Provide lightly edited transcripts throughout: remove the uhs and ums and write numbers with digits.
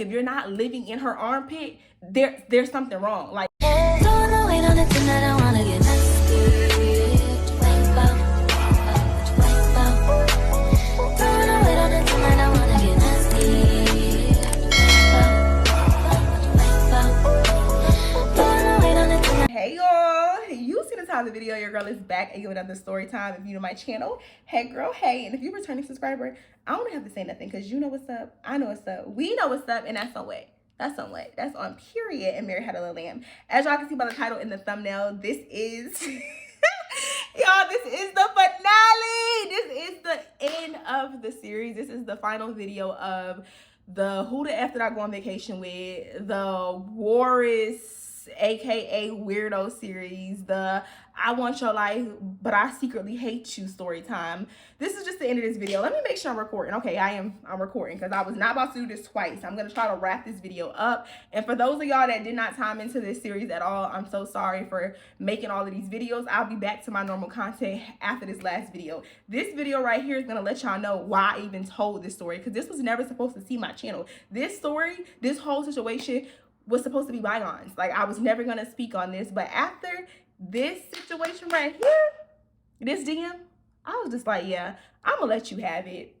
if you're not living in her armpit, there's something wrong. Like, hey y'all, you see the time of the video, your girl is back and you another story time. If you know my channel, hey girl, hey. And if you're a returning subscriber, I don't have to say nothing because you know what's up, I know what's up, we know what's up, and that's on way. That's on way. That's on period. And Mary Had a Little Lamb. As y'all can see by the title and the thumbnail, this is y'all, this is the finale. This is the end of the series. This is the final video of the Who the F Did I Go on Vacation With, the Warris aka Weirdo series, the I Want Your Life But I Secretly Hate You story time. This is just the end of this video. Let me make sure I'm recording. Okay, I'm recording because I was not about to do this twice. I'm gonna try to wrap this video up. And for those of y'all that did not time into this series at all, I'm so sorry for making all of these videos. I'll be back to my normal content after this last video. This video right here is gonna let y'all know why I even told this story, because this was never supposed to see my channel. This story, this whole situation was supposed to be bygones. Like, I was never gonna speak on this, but after this situation right here, this DM, I was just like, yeah, I'm gonna let you have it,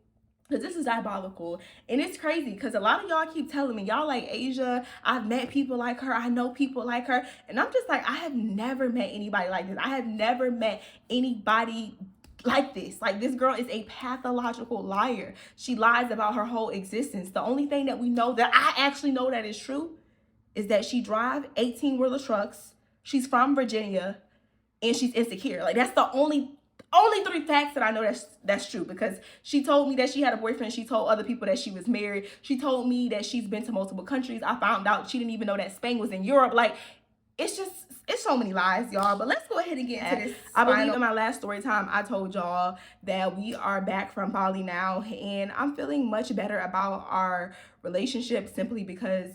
because this is diabolical. And it's crazy because a lot of y'all keep telling me, y'all like, Asia, I've met people like her, I know people like her, and I'm just like, I have never met anybody like this. I have never met anybody like this. Like, this girl is a pathological liar. She lies about her whole existence. The only thing that we know, that I actually know that is true, is that she drives 18-wheeler trucks, she's from Virginia, and she's insecure. Like, that's the only three facts that I know that's true, because she told me that she had a boyfriend. She told other people that she was married. She told me that she's been to multiple countries. I found out she didn't even know that Spain was in Europe. Like, it's so many lies, y'all. But let's go ahead and get into this. I believe in my last story time, I told y'all that we are back from Bali now, and I'm feeling much better about our relationship simply because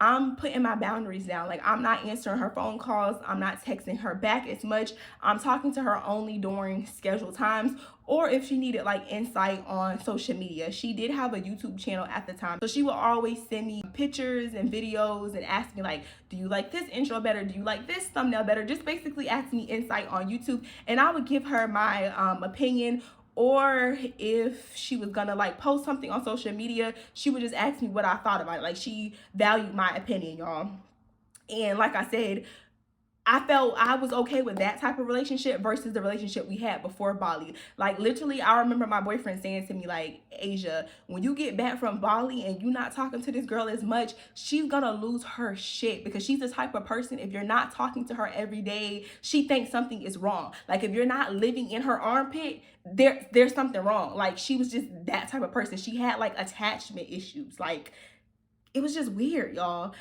I'm putting my boundaries down. Like, I'm not answering her phone calls. I'm not texting her back as much. I'm talking to her only during scheduled times, or if she needed like insight on social media. She did have a YouTube channel at the time, so she would always send me pictures and videos and ask me like, do you like this intro better? Do you like this thumbnail better? Just basically ask me insight on YouTube, and I would give her my opinion. Or if she was gonna like post something on social media, she would just ask me what I thought about it. Like, she valued my opinion, y'all. And like I said, I felt I was okay with that type of relationship versus the relationship we had before Bali. Like, literally, I remember my boyfriend saying to me, like, Asia, when you get back from Bali and you're not talking to this girl as much, she's gonna lose her shit, because she's the type of person, if you're not talking to her every day, she thinks something is wrong. Like, if you're not living in her armpit, there's something wrong. Like, she was just that type of person. She had like attachment issues. Like, it was just weird, y'all.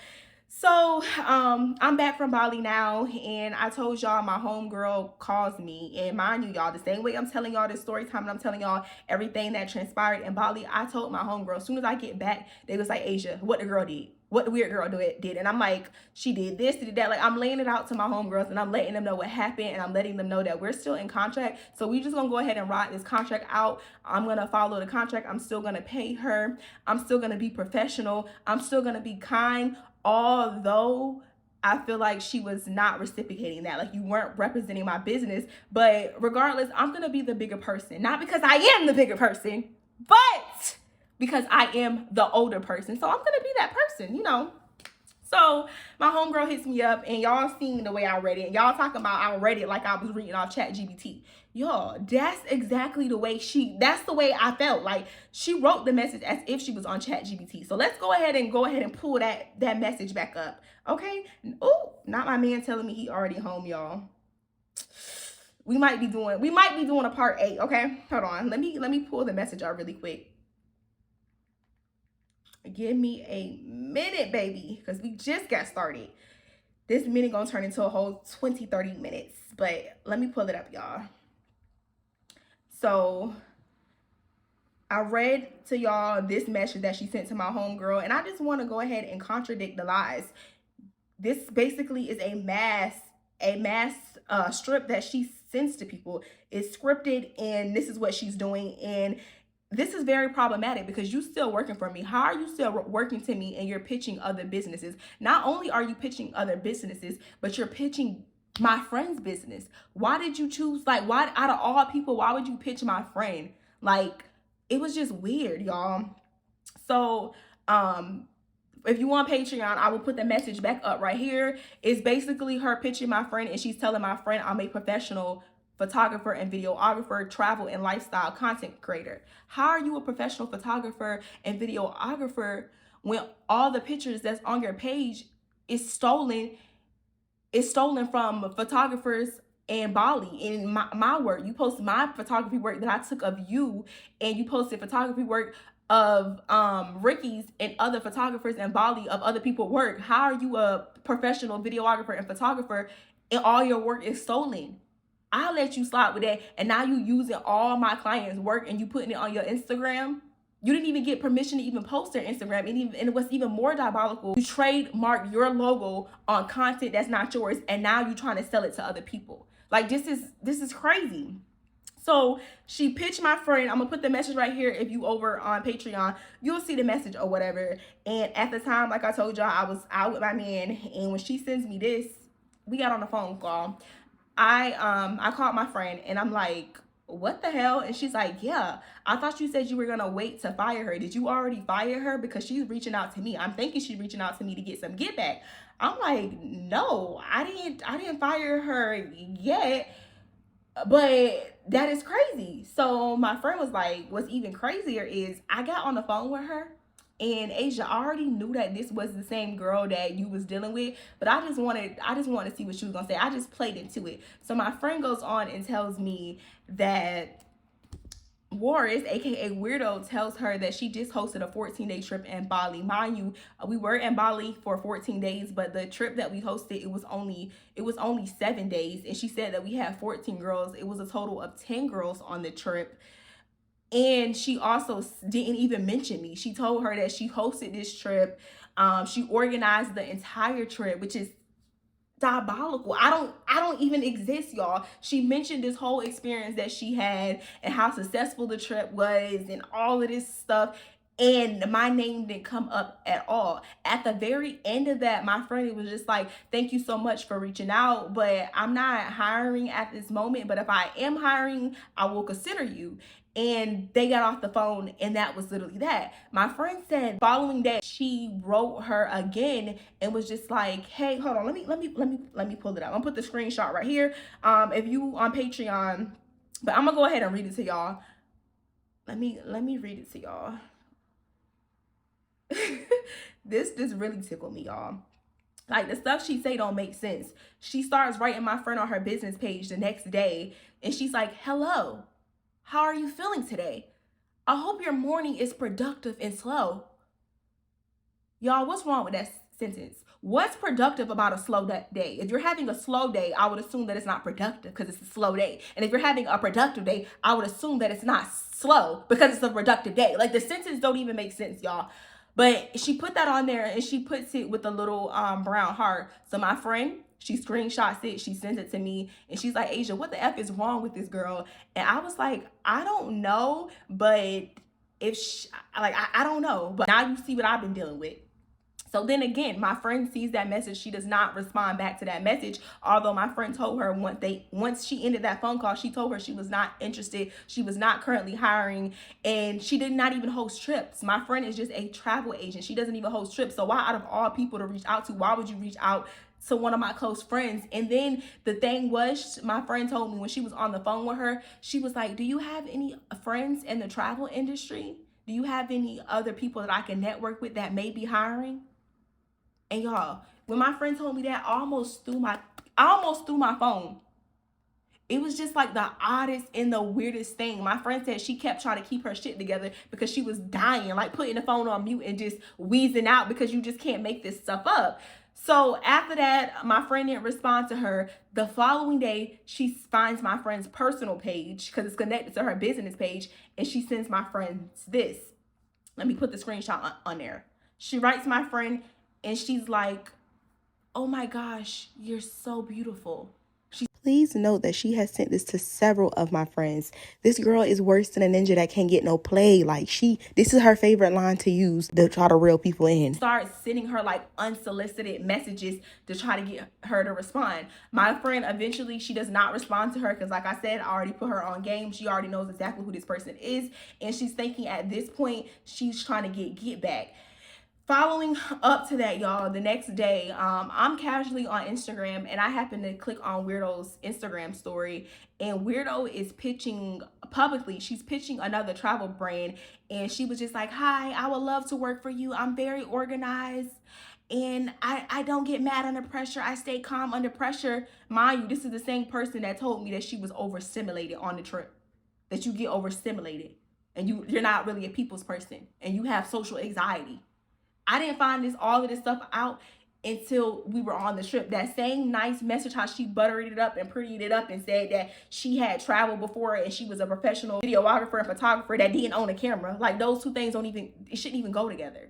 So I'm back from Bali now, and I told y'all my homegirl calls me, and mind you, y'all, the same way I'm telling y'all this story time and I'm telling y'all everything that transpired in Bali, I told my homegirl as soon as I get back, they was like, Asia, what the girl did? What the weird girl did? And I'm like, she did this, did that. Like, I'm laying it out to my homegirls, and I'm letting them know what happened, and I'm letting them know that we're still in contract. So we just gonna go ahead and ride this contract out. I'm gonna follow the contract. I'm still gonna pay her. I'm still gonna be professional. I'm still gonna be kind, although I feel like she was not reciprocating that. Like, you weren't representing my business. But regardless, I'm gonna be the bigger person. Not because I am the bigger person, but because I am the older person. So I'm gonna be that person, you know. So my homegirl hits me up, and y'all seen the way I read it. And y'all talking about I read it like I was reading off ChatGPT. Y'all, that's exactly the way that's the way I felt. Like, she wrote the message as if she was on ChatGPT. So let's go ahead and pull that message back up. Okay? Oh, not my man telling me he already home, y'all. We might be doing a part 8, okay? Hold on. Let me pull the message out really quick. Give me a minute, baby, because we just got started. This minute gonna turn into a whole 20-30 minutes, but let me pull it up, y'all. So I read to y'all this message that she sent to my homegirl, and I just want to go ahead and contradict the lies. This basically is a mass strip that she sends to people. It's scripted, and this is what she's doing. And this is very problematic because you still working for me. How are you still working to me and you're pitching other businesses? Not only are you pitching other businesses, but you're pitching my friend's business. Why did you choose, like, why out of all people, why would you pitch my friend? Like, it was just weird, y'all. So, if you want Patreon, I will put the message back up right here. It's basically her pitching my friend, and she's telling my friend I'm a professional photographer and videographer, travel and lifestyle content creator. How are you a professional photographer and videographer when all the pictures that's on your page is stolen? Is stolen from photographers in Bali. In my work, you post my photography work that I took of you, and you posted photography work of Ricky's and other photographers in Bali of other people's work. How are you a professional videographer and photographer and all your work is stolen? I'll let you slide with that, and now you using all my clients' work and you putting it on your Instagram. You didn't even get permission to even post their Instagram. And what's even more diabolical, you trademark your logo on content that's not yours, and now you're trying to sell it to other people. Like, this is crazy. So she pitched my friend. I'm gonna put the message right here. If you over on Patreon, you'll see the message or whatever. And at the time, like I told y'all, I was out with my man, and when she sends me this, we got on a phone call. I called my friend, and I'm like, what the hell? And she's like, yeah, I thought you said you were gonna wait to fire her. Did you already fire her? Because she's reaching out to me. I'm thinking she's reaching out to me to get some get back. I'm like, no, I didn't fire her yet. But that is crazy. So my friend was like, what's even crazier is I got on the phone with her, and Asia, I already knew that this was the same girl that you was dealing with, but I just wanted to see what she was gonna say. I just played into it. So my friend goes on and tells me that Warris, aka Weirdo, tells her that she just hosted a 14-day trip in Bali. Mind you, we were in Bali for 14 days, but the trip that we hosted, it was only 7 days, and she said that we had 14 girls. It was a total of 10 girls on the trip. And she also didn't even mention me. She told her that she hosted this trip. She organized the entire trip, which is diabolical. I don't even exist, y'all. She mentioned this whole experience that she had and how successful the trip was and all of this stuff, and my name didn't come up at all. At the very end of that, my friend was just like, thank you so much for reaching out, but I'm not hiring at this moment, but if I am hiring, I will consider you. And they got off the phone, and that was literally that. My friend said following that she wrote her again and was just like, hey, hold on, let me pull it up. I'm gonna put the screenshot right here. If you on Patreon, but I'm gonna go ahead and read it to y'all. Let me read it to y'all. This really tickled me, y'all. Like, the stuff she say don't make sense. She starts writing my friend on her business page the next day, and she's like, hello, how are you feeling today? I hope your morning is productive and slow. Y'all, what's wrong with that sentence? What's productive about a slow day? If you're having a slow day, I would assume that it's not productive because it's a slow day. And if you're having a productive day, I would assume that it's not slow because it's a productive day. Like, the sentence don't even make sense, y'all. But she put that on there, and she puts it with a little brown heart. So my friend, she screenshots it, she sends it to me, and she's like, Asia, what the F is wrong with this girl? And I was like, I don't know, but if she, like, I don't know. But now you see what I've been dealing with. So then again, my friend sees that message. She does not respond back to that message. Although my friend told her once she ended that phone call, she told her she was not interested. She was not currently hiring, and she did not even host trips. My friend is just a travel agent. She doesn't even host trips. So why, out of all people to reach out to, why would you reach out to one of my close friends? And then the thing was, my friend told me when she was on the phone with her, she was like, do you have any friends in the travel industry? Do you have any other people that I can network with that may be hiring? And y'all, when my friend told me that, I almost threw my phone. It was just like the oddest and the weirdest thing. My friend said she kept trying to keep her shit together because she was dying, like putting the phone on mute and just wheezing out because you just can't make this stuff up. So after that, my friend didn't respond to her. The following day, she finds my friend's personal page because it's connected to her business page, and she sends my friend this. Let me put the screenshot on there. She writes my friend, and she's like, oh my gosh, you're so beautiful. Please note that she has sent this to several of my friends. This girl is worse than a ninja that can't get no play. Like, this is her favorite line to use to try to reel people in. Start sending her like unsolicited messages to try to get her to respond. My friend, eventually, she does not respond to her because, like I said, I already put her on game. She already knows exactly who this person is, and she's thinking at this point she's trying to get back. Following up to that, y'all, the next day, I'm casually on Instagram and I happen to click on Weirdo's Instagram story, and Weirdo is pitching publicly. She's pitching another travel brand, and she was just like, "Hi, I would love to work for you. I'm very organized and I don't get mad under pressure. I stay calm under pressure." Mind you, this is the same person that told me that she was overstimulated on the trip, that you get overstimulated and you're not really a people's person and you have social anxiety. I didn't find all of this stuff out until we were on the trip. That same nice message, how she buttered it up and prettied it up and said that she had traveled before and she was a professional videographer and photographer that didn't own a camera. Like, those two things it shouldn't even go together.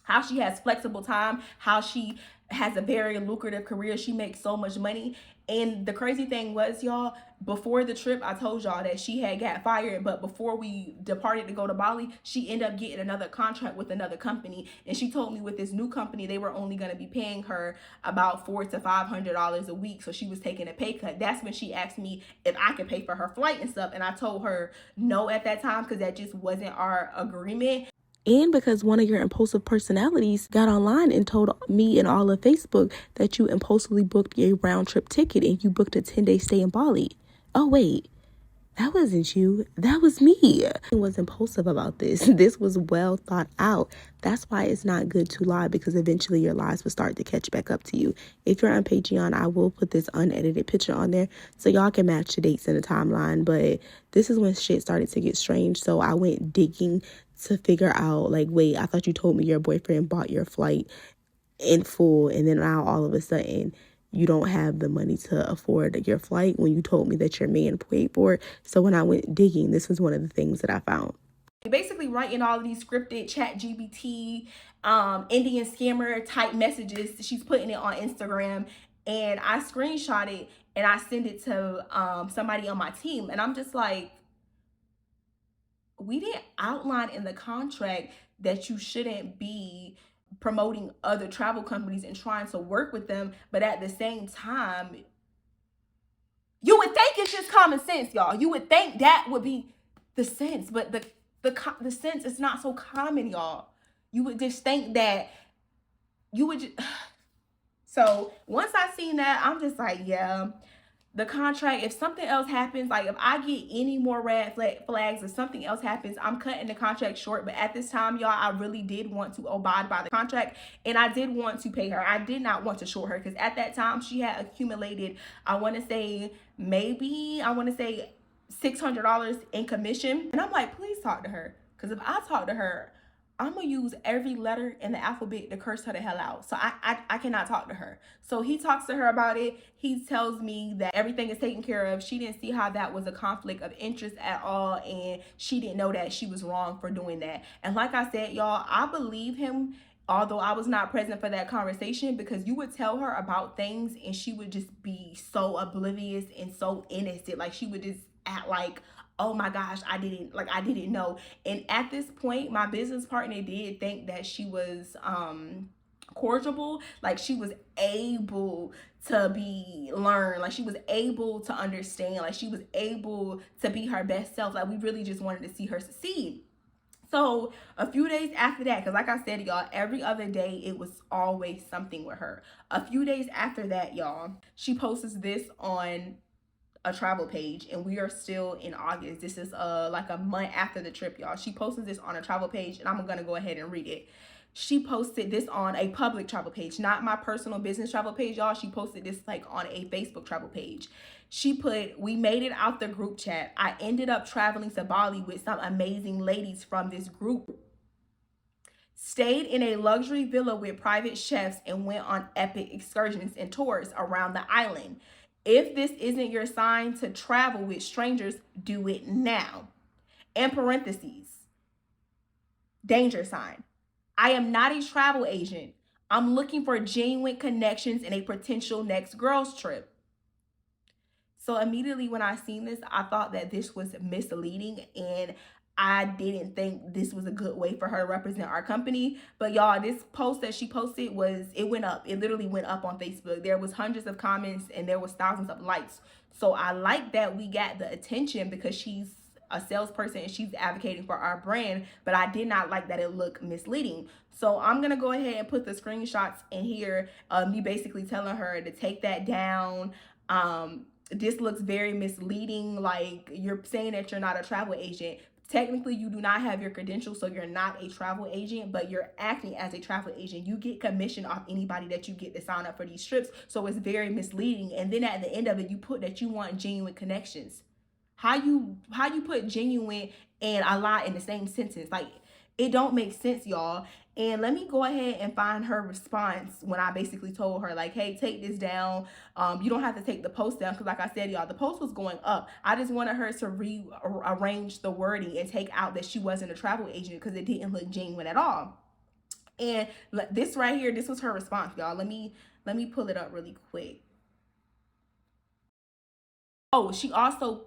How she has flexible time, how she has a very lucrative career. She makes so much money. And the crazy thing was, y'all, before the trip, I told y'all that she had got fired, but before we departed to go to Bali, she ended up getting another contract with another company. And she told me with this new company, they were only going to be paying her about $400 to $500 a week. So she was taking a pay cut. That's when she asked me if I could pay for her flight and stuff. And I told her no at that time because that just wasn't our agreement. And because one of your impulsive personalities got online and told me and all of Facebook that you impulsively booked a round trip ticket and you booked a 10-day stay in Bali. Oh, wait, that wasn't you. That was me. I was impulsive about this. This was well thought out. That's why it's not good to lie, because eventually your lies will start to catch back up to you. If you're on Patreon, I will put this unedited picture on there so y'all can match the dates in the timeline. But this is when shit started to get strange. So I went digging to figure out, like, wait, I thought you told me your boyfriend bought your flight in full, and then now all of a sudden you don't have the money to afford your flight when you told me that your man paid for it. So when I went digging, this was one of the things that I found. Basically writing all of these scripted ChatGPT, Indian scammer type messages. She's putting it on Instagram, and I screenshot it and I send it to somebody on my team, and I'm just like, we didn't outline in the contract that you shouldn't be promoting other travel companies and trying to work with them, but at the same time, you would think it's just common sense, y'all. You would think that would be the sense, but the sense is not so common, y'all. You would just think that you would just... So once I seen that, I'm just like, yeah, the contract, if something else happens, like if I get any more red flags, if something else happens, I'm cutting the contract short. But at this time, y'all, I really did want to abide by the contract, and I did want to pay her. I did not want to short her, because at that time she had accumulated, I want to say $600 in commission. And I'm like, please talk to her, because if I talk to her, I'm gonna use every letter in the alphabet to curse her the hell out. So I cannot talk to her. So he talks to her about it. He tells me that everything is taken care of. She didn't see how that was a conflict of interest at all, and she didn't know that she was wrong for doing that. And like I said, y'all, I believe him, although I was not present for that conversation, because you would tell her about things and she would just be so oblivious and so innocent. Like, she would just act like, oh my gosh, I didn't know. And at this point, my business partner did think that she was cordial. Like, she was able to be learned. Like, she was able to understand. Like, she was able to be her best self. Like, we really just wanted to see her succeed. So a few days after that, because like I said, y'all, every other day it was always something with her. A few days after that, y'all, she posts this on a travel page, and we are still in August. This is like a month after the trip, y'all. She posted this on a travel page, and I'm gonna go ahead and read it. She posted this on a public travel page, not my personal business travel page, y'all. She posted this like on a Facebook travel page. She put, "We made it out the group chat. I ended up traveling to Bali with some amazing ladies from this group. Stayed in a luxury villa with private chefs and went on epic excursions and tours around the island. If this isn't your sign to travel with strangers, do it now." In parentheses, danger sign. "I am not a travel agent. I'm looking for genuine connections in a potential next girls trip. So immediately when I seen this, I thought that this was misleading, and I didn't think this was a good way for her to represent our company. But y'all, this post that she posted it went up. It literally went up on Facebook. There was hundreds of comments and there was thousands of likes. So I like that we got the attention because she's a salesperson and she's advocating for our brand, but I did not like that it looked misleading. So I'm gonna go ahead and put the screenshots in here, me basically telling her to take that down. This looks very misleading. Like, you're saying that you're not a travel agent. Technically, you do not have your credentials, so you're not a travel agent, but you're acting as a travel agent. You get commission off anybody that you get to sign up for these trips, so it's very misleading. And then at the end of it, you put that you want genuine connections. How you put genuine and a lie in the same sentence? Like, it don't make sense, y'all. And let me go ahead and find her response when I basically told her, like, hey, take this down. You don't have to take the post down, because like I said, y'all, the post was going up. I just wanted her to rearrange the wording and take out that she wasn't a travel agent, because it didn't look genuine at all. And this right here, this was her response, y'all. Let me pull it up really quick. Oh, she also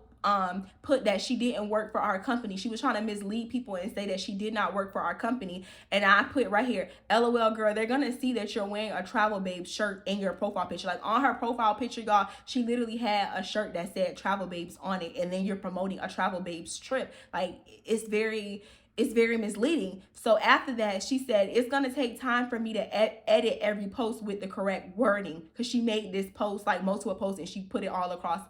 put that she didn't work for our company. She was trying to mislead people and say that she did not work for our company. And I put right here, LOL girl, they're gonna see that you're wearing a Travel Babes shirt in your profile picture. Like, on her profile picture, y'all, she literally had a shirt that said Travel Babes on it, and then you're promoting a Travel Babes trip. Like, it's very misleading. So after that, she said, it's going to take time for me to edit every post with the correct wording, because she made this post, like multiple posts, and she put it all across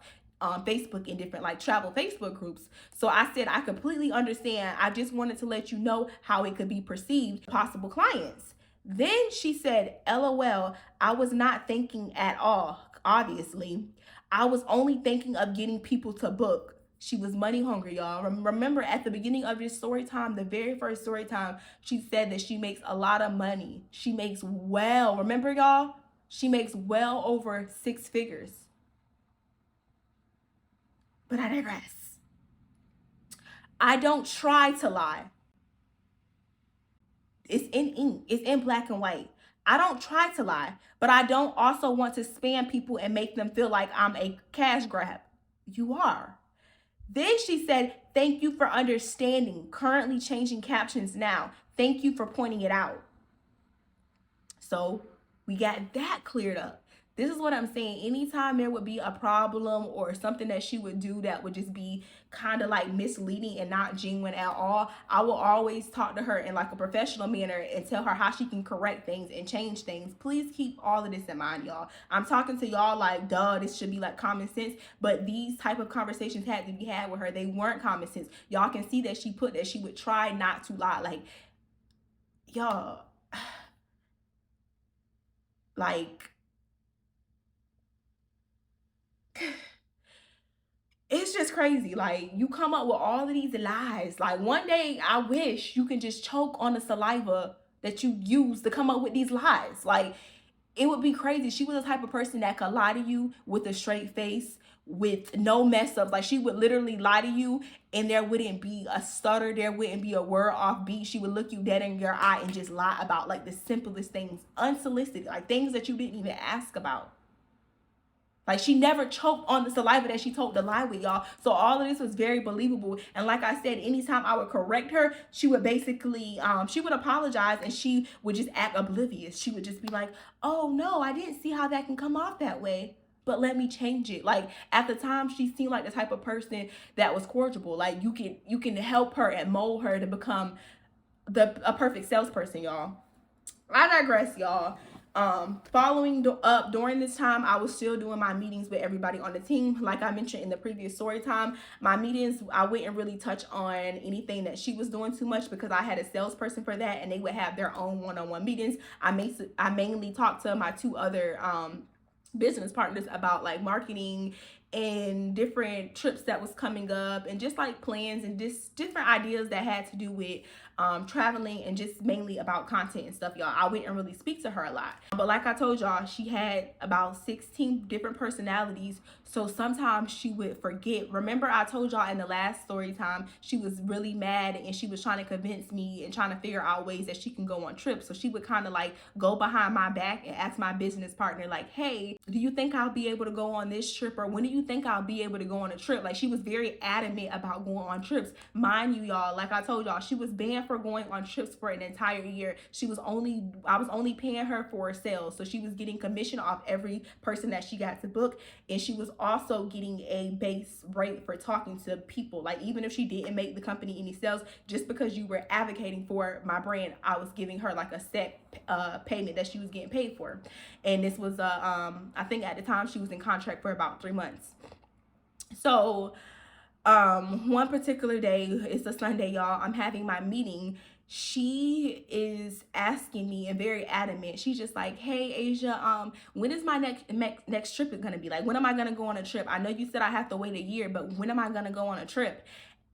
Facebook in different like travel Facebook groups. So I said, I completely understand. I just wanted to let you know how it could be perceived, possible clients. Then she said, LOL, I was not thinking at all, obviously. I was only thinking of getting people to book. She was money hungry, y'all. Remember at the beginning of this story time, the very first story time, she said that she makes a lot of money. She makes well, remember y'all? She makes well over 6 figures. But I digress. I don't try to lie. It's in ink. It's in black and white. I don't try to lie, but I don't also want to spam people and make them feel like I'm a cash grab. You are. Then she said, thank you for understanding. Currently changing captions now. Thank you for pointing it out. So we got that cleared up. This is what I'm saying. Anytime there would be a problem or something that she would do that would just be kind of like misleading and not genuine at all, I will always talk to her in like a professional manner and tell her how she can correct things and change things. Please keep all of this in mind, y'all. I'm talking to y'all like, duh, this should be like common sense, but these type of conversations had to be had with her. They weren't common sense. Y'all can see that she put that she would try not to lie. Like, y'all, like, it's just crazy. Like, you come up with all of these lies. Like, one day I wish you can just choke on the saliva that you use to come up with these lies. Like, it would be crazy. She was the type of person that could lie to you with a straight face, with no mess ups. Like, she would literally lie to you and there wouldn't be a stutter, there wouldn't be a word off beat. She would look you dead in your eye and just lie about like the simplest things, unsolicited, like things that you didn't even ask about. Like, she never choked on the saliva that she told the lie with, y'all. So all of this was very believable. And like I said, anytime I would correct her, she would basically, she would apologize and she would just act oblivious. She would just be like, oh no, I didn't see how that can come off that way, but let me change it. Like, at the time, she seemed like the type of person that was cordial. Like, you can help her and mold her to become a perfect salesperson, y'all. I digress, y'all. Following up during this time, I was still doing my meetings with everybody on the team. Like I mentioned in the previous story time, my meetings, I wouldn't really touch on anything that she was doing too much because I had a salesperson for that and they would have their own one-on-one meetings. I mainly talked to my 2 other business partners about like marketing and different trips that was coming up and just like plans and just different ideas that had to do with traveling, and just mainly about content and stuff, y'all. I wouldn't really speak to her a lot. But like I told y'all, she had about 16 different personalities. So sometimes she would forget. Remember, I told y'all in the last story time, she was really mad and she was trying to convince me and trying to figure out ways that she can go on trips. So she would kind of like go behind my back and ask my business partner, like, hey, do you think I'll be able to go on this trip? Or when do you think I'll be able to go on a trip? Like, she was very adamant about going on trips. Mind you, y'all, like I told y'all, she was banned for going on trips for an entire year. I was only paying her for sales. So she was getting commission off every person that she got to book. And she was also getting a base rate for talking to people. Like, even if she didn't make the company any sales, just because you were advocating for my brand, I was giving her like a set payment that she was getting paid for. And this was I think at the time she was in contract for about 3 months. So one particular day, it's a Sunday, y'all, I'm having my meeting. She is asking me and very adamant. She's just like, hey, Asia, when is my next trip gonna be? Like, when am I gonna go on a trip? I know you said I have to wait a year, but when am I gonna go on a trip?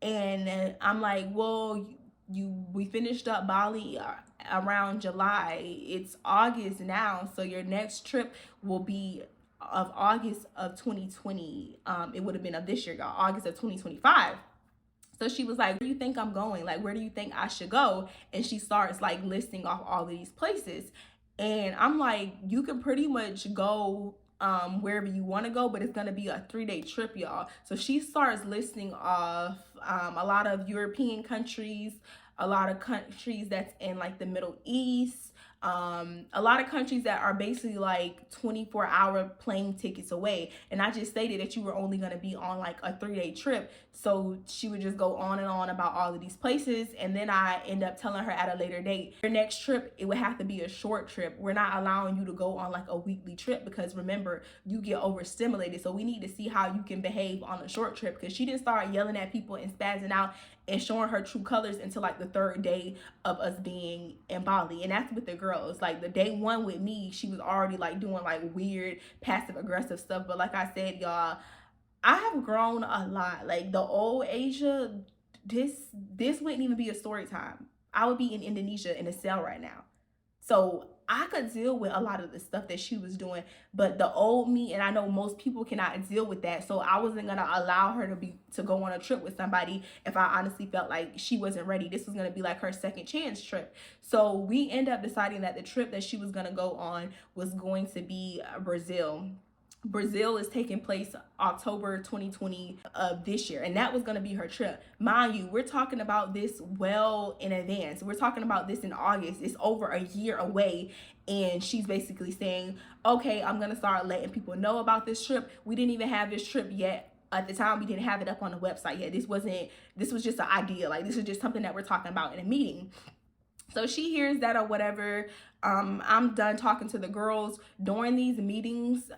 And I'm like, well, we finished up Bali around July. It's August now, so your next trip will be of August of 2020. It would have been of this year, y'all, August of 2025. So she was like, where do you think I'm going? Like, where do you think I should go? And she starts like listing off all of these places. And I'm like, you can pretty much go wherever you want to go, but it's going to be a 3-day trip, y'all. So she starts listing off a lot of European countries, a lot of countries that's in like the Middle East, a lot of countries that are basically like 24-hour plane tickets away. And I just stated that you were only going to be on like a 3-day trip. So she would just go on and on about all of these places. And then I end up telling her at a later date, your next trip, it would have to be a short trip. We're not allowing you to go on like a weekly trip, because remember, you get overstimulated. So we need to see how you can behave on a short trip, because she didn't start yelling at people and spazzing out and showing her true colors until like the 3rd day of us being in Bali. And that's with the girls. Like, the day 1 with me, she was already like doing like weird passive aggressive stuff. But like I said, y'all, I have grown a lot. Like, the old Asia, this wouldn't even be a story time. I would be in Indonesia in a cell right now. So I could deal with a lot of the stuff that she was doing, but the old me, and I know most people cannot deal with that. So I wasn't gonna allow her to go on a trip with somebody if I honestly felt like she wasn't ready. This was gonna be like her second chance trip. So we end up deciding that the trip that she was gonna go on was going to be Brazil. Brazil is taking place October 2020 of this year, and that was going to be her trip. Mind you, we're talking about this well in advance. We're talking about this in August. It's over a year away, and she's basically saying, okay, I'm going to start letting people know about this trip. We didn't even have this trip yet. At the time, we didn't have it up on the website yet. This was just an idea. Like, this is just something that we're talking about in a meeting. So she hears that or whatever. I'm done talking to the girls. During these meetings,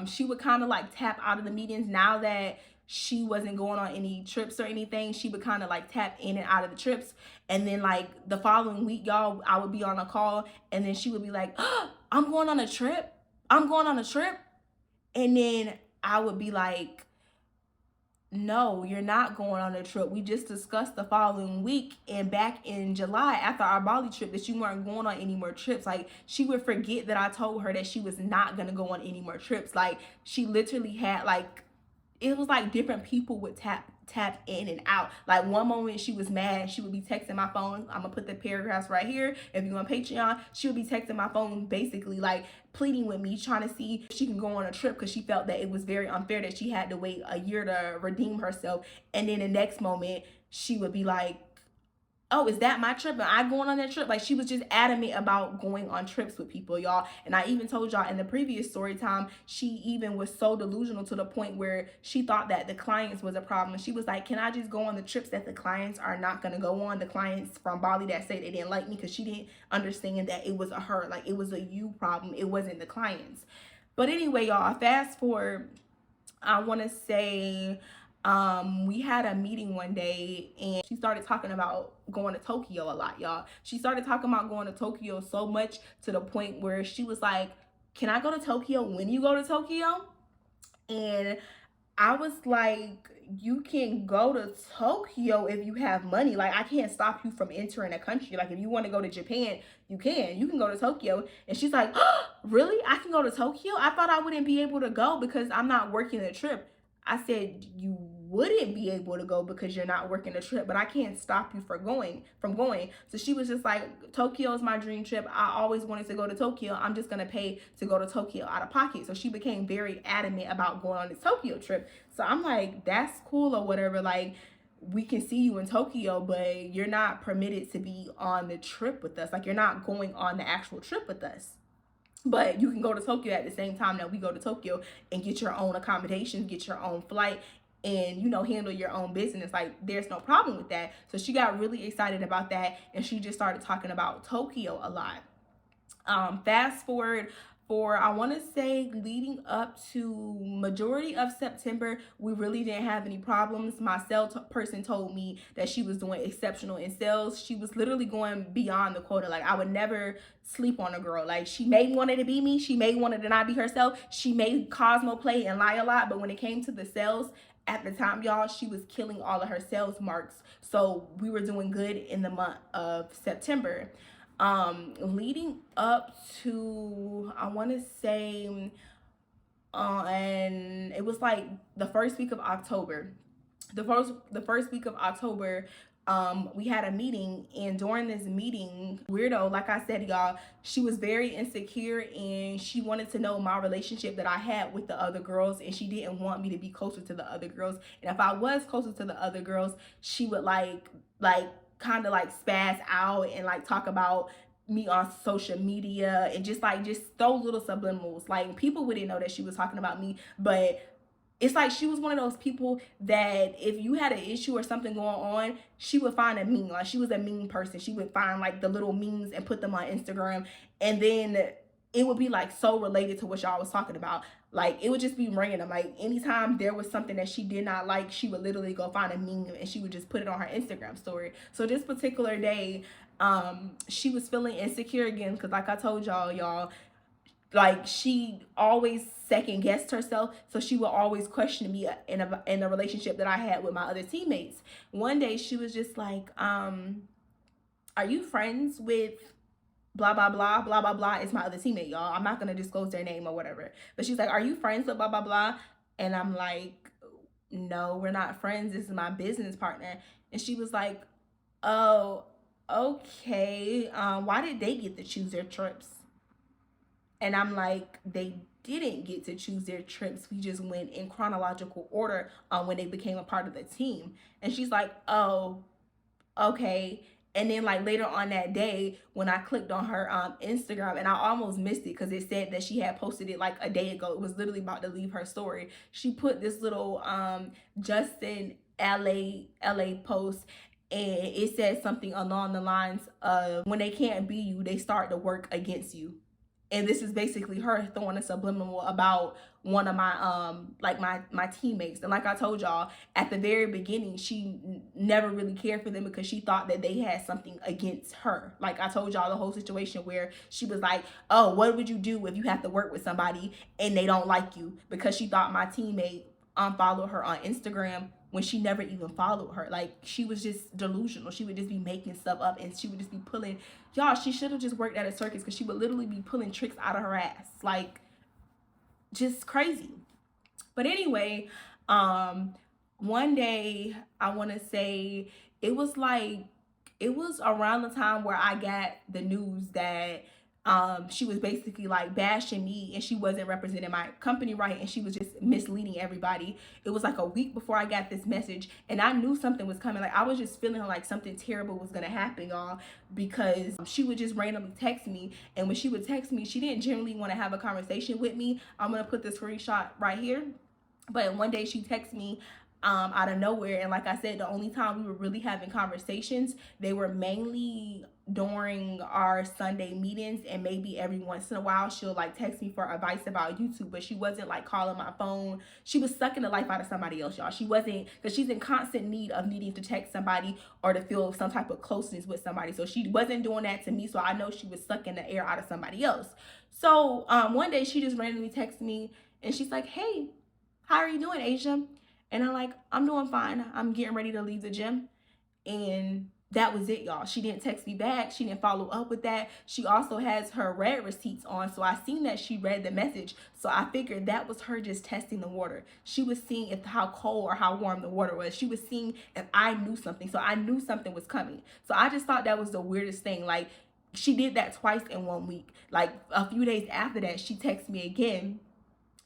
she would kind of like tap out of the meetings. Now that she wasn't going on any trips or anything, she would kind of like tap in and out of the trips. And then like the following week, y'all, I would be on a call, and then she would be like, oh, I'm going on a trip. I'm going on a trip. And then I would be like, no, you're not going on a trip. We just discussed the following week and back in July after our Bali trip that you weren't going on any more trips. Like, she would forget that I told her that she was not going to go on any more trips. Like, she literally had like, it was like different people would tap in and out. Like, one moment she was mad, she would be texting my phone. I'm gonna put the paragraphs right here. If you're on Patreon, she would be texting my phone, basically like pleading with me, trying to see if she can go on a trip, because she felt that it was very unfair that she had to wait a year to redeem herself. And then the next moment she would be like, oh, is that my trip? Am I going on that trip? Like, she was just adamant about going on trips with people, y'all. And I even told y'all in the previous story time, she even was so delusional to the point where she thought that the clients was a problem. She was like, can I just go on the trips that the clients are not going to go on? The clients from Bali that say they didn't like me, because she didn't understand that it was a her. Like, it was a you problem. It wasn't the clients. But anyway, y'all, fast forward, I want to say we had a meeting one day, and she started talking about going to Tokyo a lot, y'all. She started talking about going to Tokyo so much to the point where she was like, can I go to Tokyo when you go to Tokyo? And I was like, you can go to Tokyo if you have money. Like, I can't stop you from entering a country. Like, if you want to go to Japan, you can. You can go to Tokyo. And she's like, oh, really? I can go to Tokyo? I thought I wouldn't be able to go because I'm not working the trip. I said, you wouldn't be able to go because you're not working the trip, but I can't stop you from going. So she was just like, Tokyo is my dream trip. I always wanted to go to Tokyo. I'm just going to pay to go to Tokyo out of pocket. So she became very adamant about going on this Tokyo trip. So I'm like, that's cool or whatever. Like, we can see you in Tokyo, but you're not permitted to be on the trip with us. Like, you're not going on the actual trip with us. But you can go to Tokyo at the same time that we go to Tokyo and get your own accommodations, get your own flight, and, you know, handle your own business. Like, there's no problem with that. So she got really excited about that, and she just started talking about Tokyo a lot. Fast forward for, I want to say, leading up to majority of September, we really didn't have any problems. My sales person told me that she was doing exceptional in sales. She was literally going beyond the quota. Like, I would never sleep on a girl. Like, she may want to be me. She may want to not be herself. She may cosmoplay and lie a lot. But when it came to the sales, at the time, y'all, she was killing all of her sales marks. So we were doing good in the month of September. Leading up to, I want to say, and it was like the first week of October. The first week of October, we had a meeting, and during this meeting, weirdo, like I said, y'all, she was very insecure, and she wanted to know my relationship that I had with the other girls, and she didn't want me to be closer to the other girls. And if I was closer to the other girls, she would like kind of like spaz out and like talk about me on social media and just those little subliminals. Like, people wouldn't know that she was talking about me, but it's like she was one of those people that if you had an issue or something going on, she would find a meme. Like, she was a meme person. She would find like the little memes and put them on Instagram, and then it would be like so related to what y'all was talking about. Like, it would just be random. Like, anytime there was something that she did not like, she would literally go find a meme and she would just put it on her Instagram story. So this particular day, she was feeling insecure again because, like I told y'all, like, she always second guessed herself, so she would always question me in a relationship that I had with my other teammates. One day she was just like, are you friends with blah blah blah blah blah blah? It's my other teammate, y'all. I'm not gonna disclose their name or whatever, but she's like, are you friends with blah blah blah? And I'm like, no, we're not friends. This is my business partner. And she was like, oh, okay. Why did they get to choose their trips? And I'm like, they didn't get to choose their trips. We just went in chronological order when they became a part of the team. And she's like, oh, okay. And then like later on that day, when I clicked on her Instagram, and I almost missed it because it said that she had posted it like a day ago. It was literally about to leave her story. She put this little Justin LA post, and it said something along the lines of, when they can't be you, they start to work against you. And this is basically her throwing a subliminal about one of my my teammates. And like I told y'all at the very beginning, she never really cared for them because she thought that they had something against her. Like I told y'all the whole situation where she was like, oh, what would you do if you have to work with somebody and they don't like you? Because she thought my teammate unfollowed her on Instagram when she never even followed her. Like, she was just delusional. She would just be making stuff up, and she would just be pulling, y'all, she should have just worked at a circus, because she would literally be pulling tricks out of her ass. Like, just crazy. But anyway, one day, I want to say it was around the time where I got the news that she was basically like bashing me, and she wasn't representing my company right, and she was just misleading everybody. It was like a week before I got this message, and I knew something was coming. Like, I was just feeling like something terrible was gonna happen, y'all, because she would just randomly text me, and when she would text me, she didn't generally want to have a conversation with me. I'm gonna put this screenshot right here. But one day she texted me out of nowhere, and like I said, the only time we were really having conversations, they were mainly during our Sunday meetings, and maybe every once in a while she'll like text me for advice about YouTube, but she wasn't like calling my phone. She was sucking the life out of somebody else, y'all. She wasn't, because she's in constant need of needing to text somebody or to feel some type of closeness with somebody. So she wasn't doing that to me, so I know she was sucking the air out of somebody else. So one day she just randomly texted me, and she's like, hey, how are you doing, Asia? And I'm like, I'm doing fine. I'm getting ready to leave the gym. And that was it, y'all. She didn't text me back. She didn't follow up with that. She also has her read receipts on. So I seen that she read the message. So I figured that was her just testing the water. She was seeing if how cold or how warm the water was. She was seeing if I knew something. So I knew something was coming. So I just thought that was the weirdest thing. Like, she did that twice in 1 week. Like, a few days after that, she texted me again.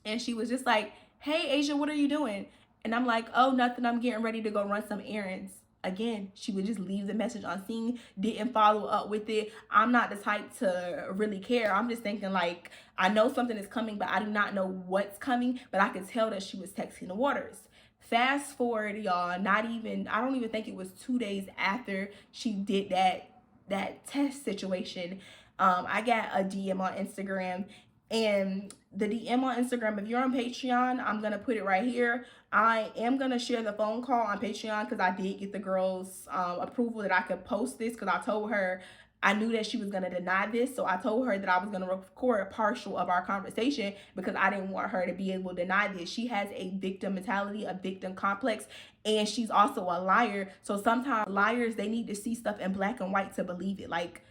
And she was just like, hey, Asia, what are you doing? And I'm like, oh, nothing. I'm getting ready to go run some errands. Again, she would just leave the message unseen, didn't follow up with it. I'm not the type to really care. I'm just thinking, like, I know something is coming, but I do not know what's coming. But I could tell that she was texting the waters. Fast forward, y'all, I don't even think it was 2 days after she did that test situation. I got a DM on Instagram, and the DM on Instagram, if you're on Patreon, I'm going to put it right here. I am going to share the phone call on Patreon because I did get the girl's approval that I could post this, because I told her I knew that she was going to deny this. So I told her that I was going to record a partial of our conversation because I didn't want her to be able to deny this. She has a victim mentality, a victim complex, and she's also a liar. So sometimes liars, they need to see stuff in black and white to believe it. Like,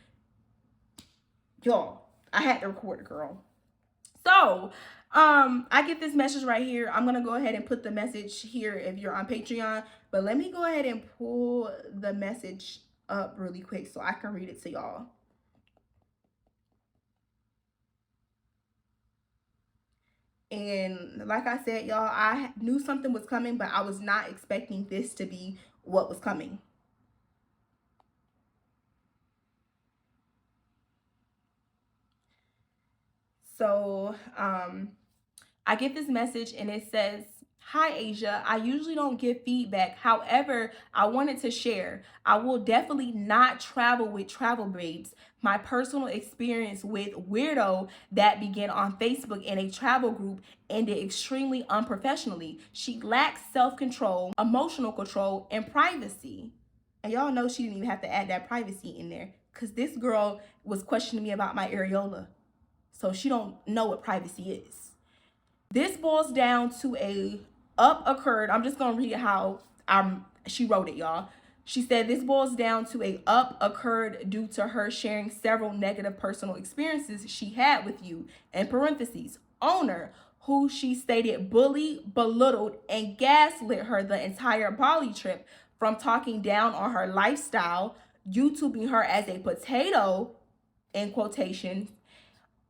y'all, I had to record it, girl. So, I get this message right here. I'm going to go ahead and put the message here if you're on Patreon. But let me go ahead and pull the message up really quick so I can read it to y'all. And like I said, y'all, I knew something was coming, but I was not expecting this to be what was coming. So, I get this message and it says, hi, Asia. I usually don't give feedback. However, I wanted to share. I will definitely not travel with Travel Babes. My personal experience with Weirdo that began on Facebook in a travel group ended extremely unprofessionally. She lacks self-control, emotional control, and privacy. And y'all know she didn't even have to add that privacy in there because this girl was questioning me about my areola. So she don't know what privacy is. This boils down to a occurred. I'm just gonna read how she wrote it, y'all. She said this boils down to a occurred due to her sharing several negative personal experiences she had with you. In parentheses, owner, who she stated bullied, belittled, and gaslit her the entire Bali trip, from talking down on her lifestyle, YouTubing her as a potato, in quotations,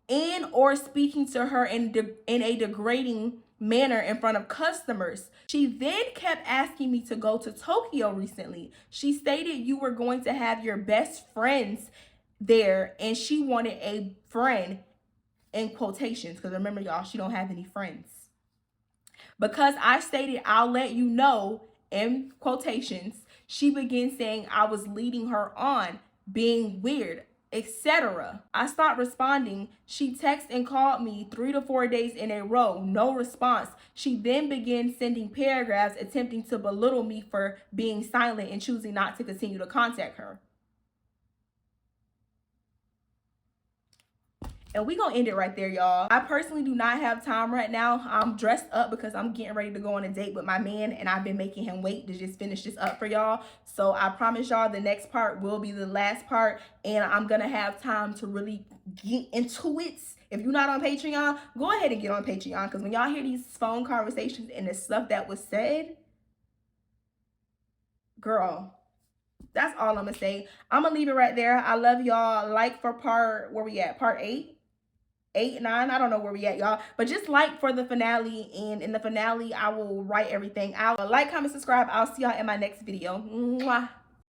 and or speaking to her in a degrading manner in front of customers. She then kept asking me to go to Tokyo recently. She stated you were going to have your best friends there and she wanted a friend, in quotations, because remember, y'all, she don't have any friends. Because I stated I'll let you know, in quotations, she began saying I was leading her on, being weird, etc. I stopped responding. She texted and called me 3 to 4 days in a row, no response. She then began sending paragraphs attempting to belittle me for being silent and choosing not to continue to contact her. And we gonna end it right there, y'all. I personally do not have time right now. I'm dressed up because I'm getting ready to go on a date with my man, and I've been making him wait to just finish this up for y'all. So I promise y'all the next part will be the last part, and I'm gonna have time to really get into it. If you're not on Patreon, go ahead and get on Patreon, because when y'all hear these phone conversations and the stuff that was said, girl, that's all I'm gonna say. I'm gonna leave it right there. I love y'all. Like for part, where we at? Part 8? 8, 9, I don't know where we at, y'all, but just like for the finale, and in the finale I will write everything out. Like, comment, subscribe. I'll see y'all in my next video. Mwah.